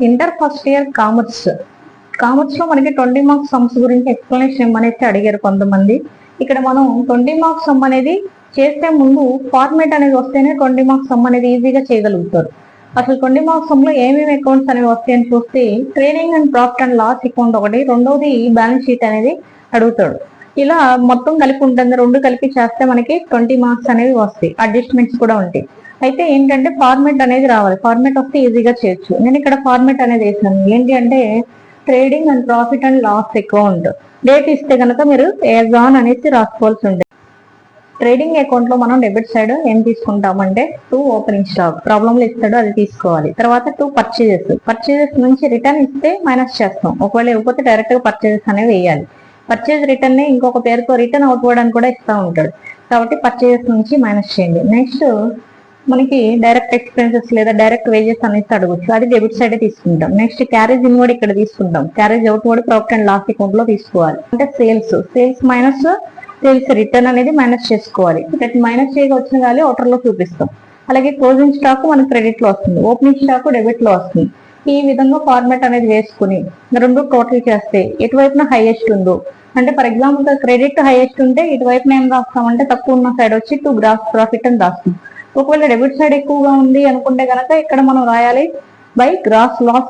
Inter first year commerce లో మనకి 20 marks sums గురించి ఎక్స్ప్లెనేషన్ ఇమ్మనేసి అడిగారు కొంతమంది. ఇక్కడ మనం 20 మార్క్స్ సమ్ అనేది చేసే ముందు ఫార్మేట్ అనేది వస్తేనే 20 మార్క్స్ సమ్ అనేది ఈజీగా చేయగలుగుతారు. అసలు 20 మార్క్స్ సమ్ లో ఏమేమి అకౌంట్స్ అనేవి వస్తాయని చూస్తే trading and profit and loss account ఒకటి, రెండవది బ్యాలెన్స్ షీట్ అనేది అడుగుతాడు. ఇలా మొత్తం కలిపి ఉంటుంది, రెండు కలిపి చేస్తే మనకి 20 మార్క్స్ అనేవి వస్తాయి. అడ్జస్ట్మెంట్స్ కూడా ఉంటాయి. అయితే ఏంటంటే ఫార్మేట్ అనేది రావాలి. ఫార్మేట్ వస్తే ఈజీగా చేయొచ్చు. నేను ఇక్కడ ఫార్మేట్ అనేది వేసాను. ఏంటి అంటే trading and profit and loss account. Date ఇస్తే కనుక మీరు యాజ్ ఆన్ అనేసి రాసుకోవాల్సి ఉంటుంది. ట్రేడింగ్ అకౌంట్ లో మనం డెబిట్ సైడ్ ఏం తీసుకుంటామంటే 2 ఓపెనింగ్ స్టాక్ ప్రాబ్లమ్ లో ఇస్తాడు, అది తీసుకోవాలి. తర్వాత 2 పర్చేజెస్ నుంచి రిటర్న్ ఇస్తే మైనస్ చేస్తాం. ఒకవేళ ఇవ్వకపోతే డైరెక్ట్ గా పర్చేజెస్ అనేవి వేయాలి. పర్చేజ్ రిటర్న్ ని ఇంకొక పేరుతో రిటర్న్ అవుట్వర్డ్ అని కూడా ఇస్తూ ఉంటాడు. కాబట్టి పర్చేజెస్ నుంచి మైనస్ చేయండి. నెక్స్ట్ మనకి డైరెక్ట్ ఎక్స్పెన్సెస్ లేదా డైరెక్ట్ వేజెస్ అనేది అడగచ్చు, అది డెబిట్ సైడ్ తీసుకుంటాం. నెక్స్ట్ క్యారేజ్ ఇన్వర్డ్ ఇక్కడ తీసుకుంటాం. Carriage outward profit and loss account లో తీసుకోవాలి. అంటే సేల్స్ మైనస్ సేల్స్ రిటర్న్ అనేది మైనస్ చేసుకోవాలి. మైనస్ చేయగా వచ్చిన వాల్యూ అవుటర్ లో చూపిస్తాం. అలాగే క్లోజింగ్ స్టాక్ మనకి క్రెడిట్ లో వస్తుంది, ఓపెనింగ్ స్టాక్ డెబిట్ లో వస్తుంది. ఈ విధంగా ఫార్మాట్ అనేది వేసుకుని రెండు టోటల్ చేస్తే ఎటువైపున హైయెస్ట్ ఉందో, అంటే ఫర్ ఎగ్జాంపుల్ క్రెడిట్ హైయెస్ట్ ఉంటే ఇటువైపున ఏం రాస్తామంటే తక్కువ ఉన్న సైడ్ వచ్చి 2 గ్రాస్ ప్రాఫిట్ అని రాస్తాం. ఒకవేళ డెబిట్ సైడ్ ఎక్కువగా ఉంది అనుకుంటే కనుక ఇక్కడ మనం రాయాలి బై గ్రాస్ లాస్